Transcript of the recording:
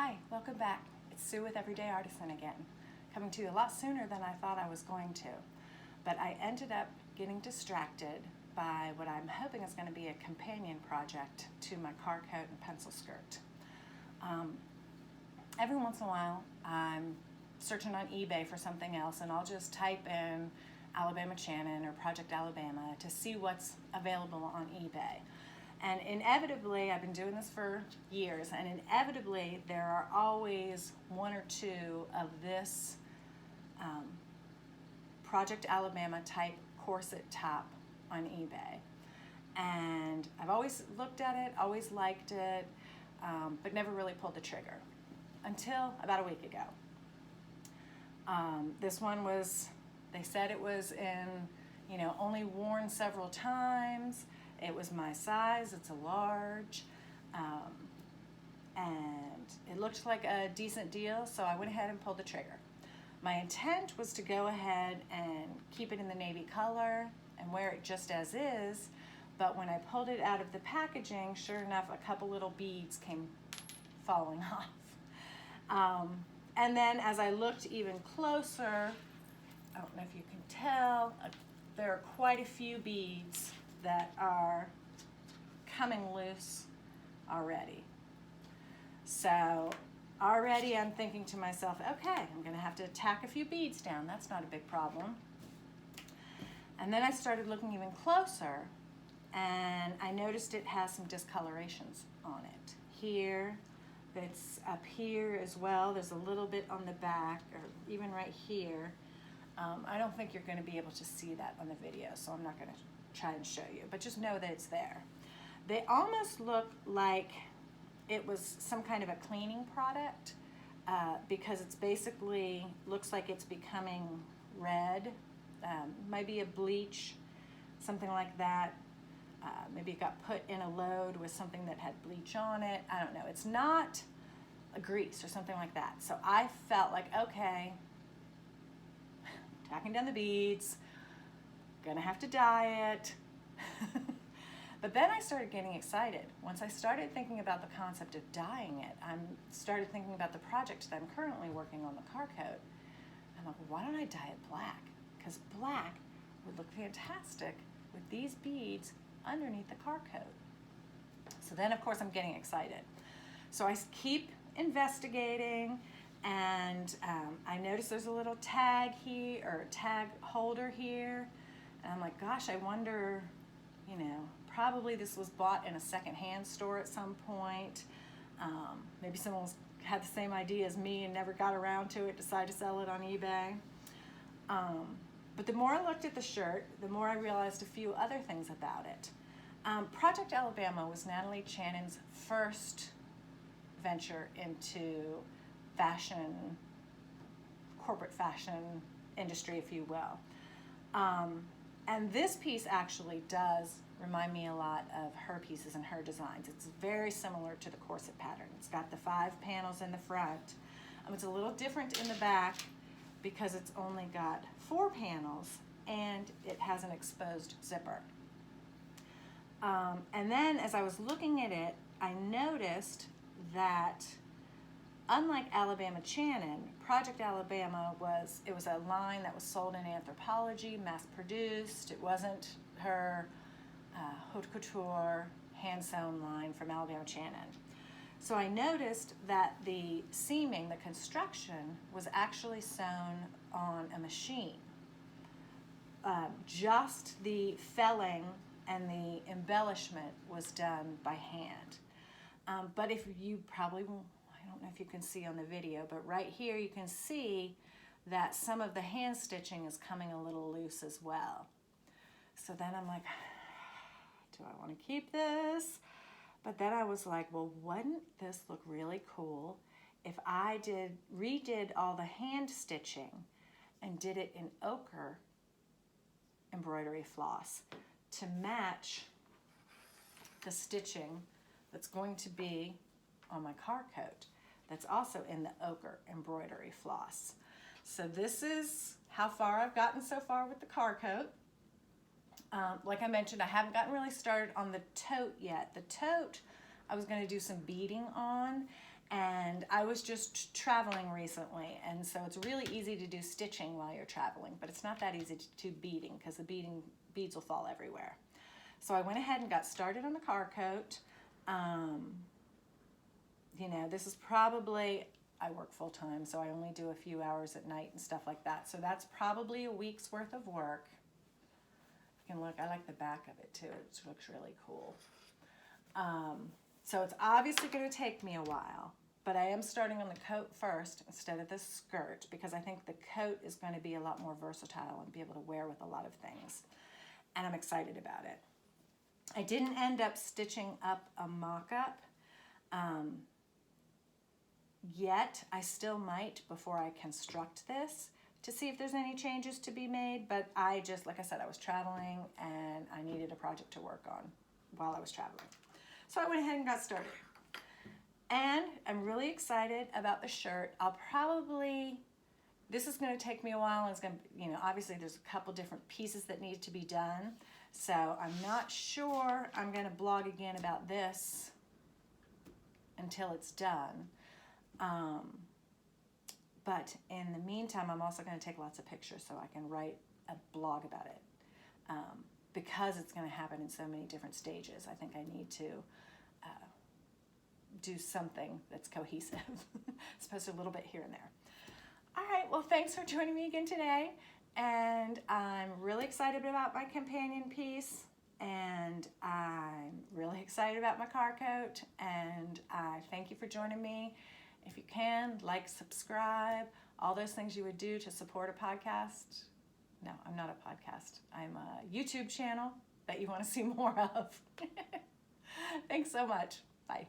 Hi, welcome back. It's Sue with Everyday Artisan again, coming to you a lot sooner than I thought I was going to. But I ended up getting distracted by what I'm hoping is going to be a companion project to my car coat and pencil skirt. Every once in a while, I'm searching on eBay for something else, and I'll just type in Alabama Channon or Project Alabama to see what's available on eBay. And inevitably, I've been doing this for years, and inevitably there are always one or two of this Project Alabama type corset top on eBay. And I've always looked at it, always liked it, but never really pulled the trigger until about a week ago. This one was, they said it was in, only worn several times. It was my size, it's a large, and it looked like a decent deal, so I went ahead and pulled the trigger. My intent was to go ahead and keep it in the navy color and wear it just as is, but when I pulled it out of the packaging, sure enough, a couple little beads came falling off. And then as I looked even closer, I don't know if you can tell, there are quite a few beads that are coming loose already. So already I'm thinking to myself, okay, I'm gonna have to tack a few beads down. That's not a big problem. And then I started looking even closer, and I noticed it has some discolorations on it. Here, it's up here as well. There's a little bit on the back, or even right here. I don't think you're gonna be able to see that on the video, so I'm not gonna try and show you, but just know that it's there. They almost look like it was some kind of a cleaning product because it's basically, looks like it's becoming red. Maybe a bleach, something like that. Maybe it got put in a load with something that had bleach on it. I don't know. It's not a grease or something like that. So I felt like, okay, tacking down the beads, gonna have to dye it. But then I started getting excited. Once I started thinking about the concept of dyeing it, I started thinking about the project that I'm currently working on, the car coat. I'm like, why don't I dye it black? Because black would look fantastic with these beads underneath the car coat. So then of course I'm getting excited. So I keep investigating, and I noticed there's a little tag here, or a tag holder here. And I'm like, gosh, I wonder, probably this was bought in a secondhand store at some point. Maybe someone's had the same idea as me and never got around to it, decided to sell it on eBay. But the more I looked at the shirt, the more I realized a few other things about it. Project Alabama was Natalie Channon's first venture into fashion, corporate fashion industry, if you will. And this piece actually does remind me a lot of her pieces and her designs. It's very similar to the corset pattern. It's got the 5 panels in the front. It's a little different in the back because it's only got 4 panels and it has an exposed zipper. And then as I was looking at it, I noticed that unlike Alabama Channon, Project Alabama was a line that was sold in Anthropologie, mass-produced. It wasn't her haute couture, hand-sewn line from Alabama Channon. So I noticed that the seaming, the construction, was actually sewn on a machine. Just the felling and the embellishment was done by hand. But if you probably won't, I don't know if you can see on the video, but right here you can see that some of the hand stitching is coming a little loose as well. So then I'm like, do I want to keep this? But then I was like, well, wouldn't this look really cool if I redid all the hand stitching and did it in ochre embroidery floss to match the stitching that's going to be on my car coat that's also in the ochre embroidery floss. So this is how far I've gotten so far with the car coat. Like I mentioned, I haven't gotten really started on the tote yet. The tote I was going to do some beading on, and I was just traveling recently, and so it's really easy to do stitching while you're traveling, but it's not that easy to do beading because the beads will fall everywhere. So I went ahead and got started on the car coat. You know, this is probably, I work full time, so I only do a few hours at night and stuff like that. So that's probably a week's worth of work. You can look, I like the back of it too. It looks really cool. So it's obviously going to take me a while, but I am starting on the coat first instead of the skirt because I think the coat is going to be a lot more versatile and be able to wear with a lot of things. And I'm excited about it. I didn't end up stitching up a mock-up yet. I still might before I construct this to see if there's any changes to be made, but I just, like I said, I was traveling and I needed a project to work on while I was traveling. So I went ahead and got started. And I'm really excited about the shirt. This is going to take me a while. It's going to, you know, obviously there's a couple different pieces that need to be done. So I'm not sure I'm going to blog again about this until it's done. But in the meantime, I'm also going to take lots of pictures so I can write a blog about it. Because it's going to happen in so many different stages, I think I need to do something that's cohesive, as opposed to a little bit here and there. All right, well, thanks for joining me again today. And I'm really excited about my companion piece. And I'm really excited about my car coat. And I thank you for joining me. If you can, like, subscribe, all those things you would do to support a podcast. No, I'm not a podcast. I'm a YouTube channel that you want to see more of. Thanks so much. Bye.